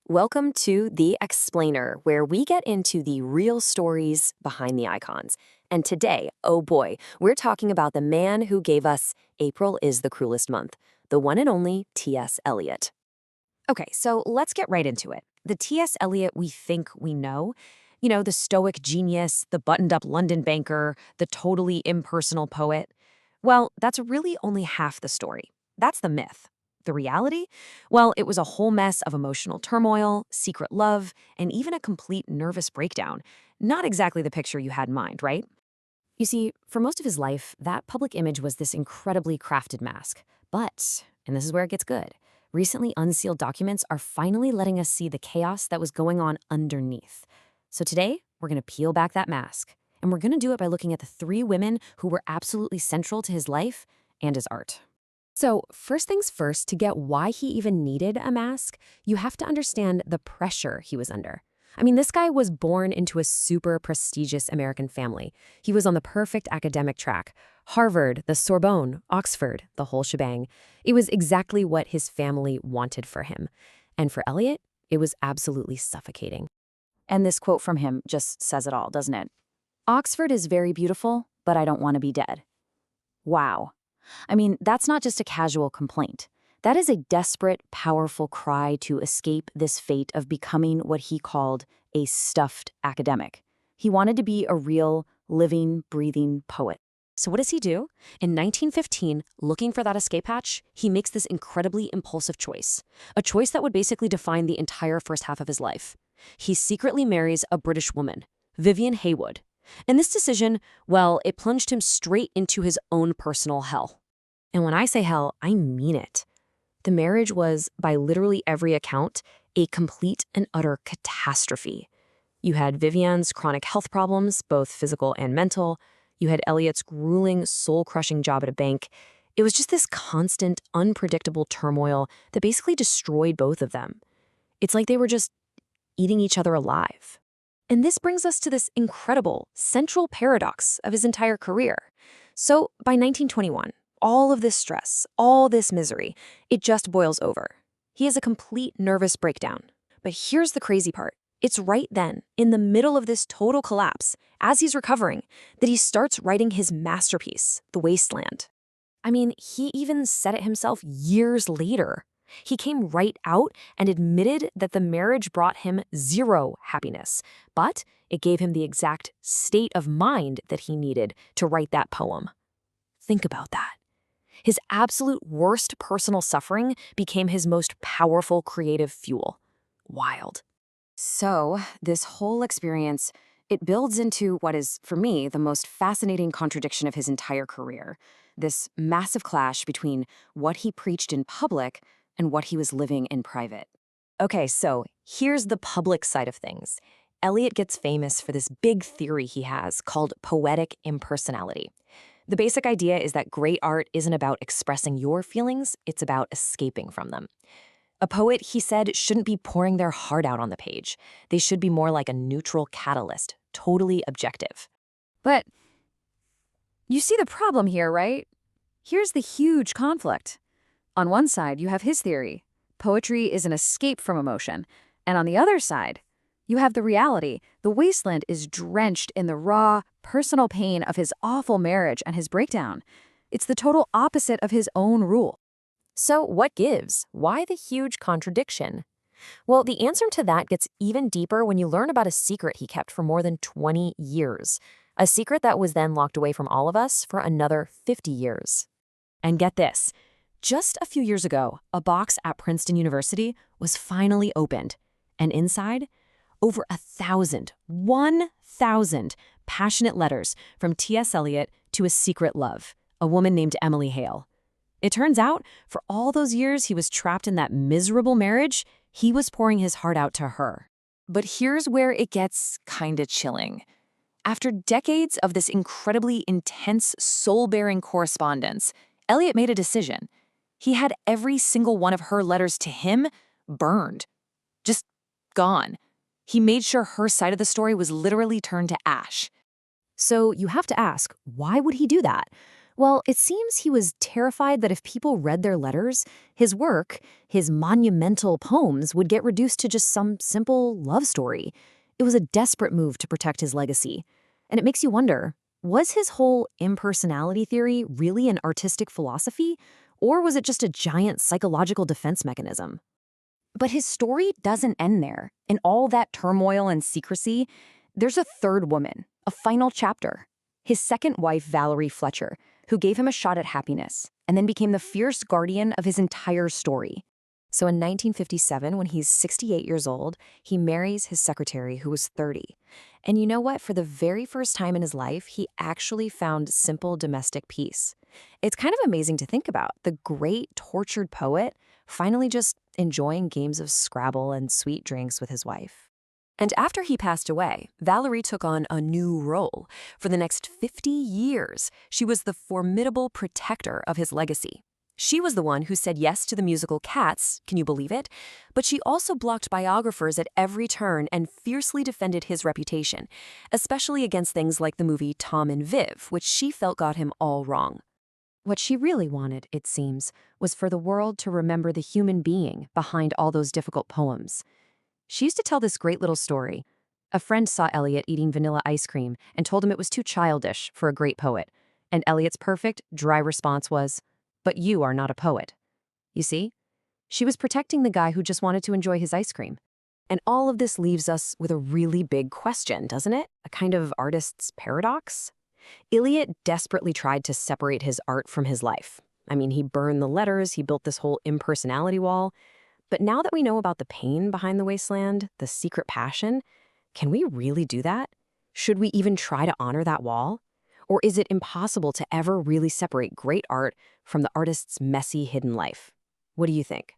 Welcome to The Explainer, where we get into the real stories behind the icons. And today, oh boy, we're talking about the man who gave us April is the Cruelest Month, the one and only T.S. Eliot. Okay, so let's get right into it. The T.S. Eliot we think we know, the stoic genius, the buttoned-up London banker, the totally impersonal poet. Well, that's really only half the story. That's the myth. The reality? Well, it was a whole mess of emotional turmoil, secret love, and even a complete nervous breakdown. Not exactly the picture you had in mind, right? You see, for most of his life, that public image was this incredibly crafted mask. But, and this is where it gets good, recently unsealed documents are finally letting us see the chaos that was going on underneath. So today, we're going to peel back that mask. And we're going to do it by looking at the three women who were absolutely central to his life and his art. So first things first, to get why he even needed a mask, you have to understand the pressure he was under. I mean, this guy was born into a super prestigious American family. He was on the perfect academic track. Harvard, the Sorbonne, Oxford, the whole shebang. It was exactly what his family wanted for him. And for Eliot, it was absolutely suffocating. And this quote from him just says it all, doesn't it? Oxford is very beautiful, but I don't want to be dead. Wow. I mean, that's not just a casual complaint. That is a desperate, powerful cry to escape this fate of becoming what he called a stuffed academic. He wanted to be a real, living, breathing poet. So what does he do? In 1915, looking for that escape hatch, he makes this incredibly impulsive choice. A choice that would basically define the entire first half of his life. He secretly marries a British woman, Vivian Haywood. And this decision, well, it plunged him straight into his own personal hell. And when I say hell, I mean it. The marriage was, by literally every account, a complete and utter catastrophe. You had Vivian's chronic health problems, both physical and mental. You had Eliot's grueling, soul-crushing job at a bank. It was just this constant, unpredictable turmoil that basically destroyed both of them. It's like they were just eating each other alive. And this brings us to this incredible, central paradox of his entire career. So, by 1921, all of this stress, all this misery, it just boils over. He has a complete nervous breakdown. But here's the crazy part. It's right then, in the middle of this total collapse, as he's recovering, that he starts writing his masterpiece, The Wasteland. I mean, he even said it himself years later. He came right out and admitted that the marriage brought him zero happiness, but it gave him the exact state of mind that he needed to write that poem. Think about that. His absolute worst personal suffering became his most powerful creative fuel. Wild. So, this whole experience, it builds into what is, for me, the most fascinating contradiction of his entire career. This massive clash between what he preached in public and what he was living in private. Okay, so here's the public side of things. Eliot gets famous for this big theory he has called poetic impersonality. The basic idea is that great art isn't about expressing your feelings, it's about escaping from them. A poet, he said, shouldn't be pouring their heart out on the page. They should be more like a neutral catalyst, totally objective. But you see the problem here, right? Here's the huge conflict. On one side, you have his theory. Poetry is an escape from emotion. And on the other side, you have the reality. The Wasteland is drenched in the raw, personal pain of his awful marriage and his breakdown. It's the total opposite of his own rule. So what gives? Why the huge contradiction? Well, the answer to that gets even deeper when you learn about a secret he kept for more than 20 years. A secret that was then locked away from all of us for another 50 years. And get this. Just a few years ago, a box at Princeton University was finally opened. And inside, over 1,000 passionate letters from T.S. Eliot to a secret love, a woman named Emily Hale. It turns out, for all those years he was trapped in that miserable marriage, he was pouring his heart out to her. But here's where it gets kinda chilling. After decades of this incredibly intense, soul-bearing correspondence, Eliot made a decision. He had every single one of her letters to him burned. Just gone. He made sure her side of the story was literally turned to ash. So you have to ask, why would he do that? Well, it seems he was terrified that if people read their letters, his work, his monumental poems, would get reduced to just some simple love story. It was a desperate move to protect his legacy. And it makes you wonder, was his whole impersonality theory really an artistic philosophy? Or was it just a giant psychological defense mechanism? But his story doesn't end there. In all that turmoil and secrecy, there's a third woman, a final chapter. His second wife, Valerie Fletcher, who gave him a shot at happiness and then became the fierce guardian of his entire story. So in 1957, when he's 68 years old, he marries his secretary, who was 30. And you know what? For the very first time in his life, he actually found simple domestic peace. It's kind of amazing to think about. The great tortured poet finally just enjoying games of Scrabble and sweet drinks with his wife. And after he passed away, Valerie took on a new role. For the next 50 years, she was the formidable protector of his legacy. She was the one who said yes to the musical Cats, can you believe it? But she also blocked biographers at every turn and fiercely defended his reputation, especially against things like the movie Tom and Viv, which she felt got him all wrong. What she really wanted, it seems, was for the world to remember the human being behind all those difficult poems. She used to tell this great little story. A friend saw Eliot eating vanilla ice cream and told him it was too childish for a great poet. And Eliot's perfect, dry response was, "But you are not a poet." You see? She was protecting the guy who just wanted to enjoy his ice cream. And all of this leaves us with a really big question, doesn't it? A kind of artist's paradox? Eliot desperately tried to separate his art from his life. I mean, he burned the letters, he built this whole impersonality wall. But now that we know about the pain behind the wasteland, the secret passion, can we really do that? Should we even try to honor that wall? Or is it impossible to ever really separate great art from the artist's messy hidden life? What do you think?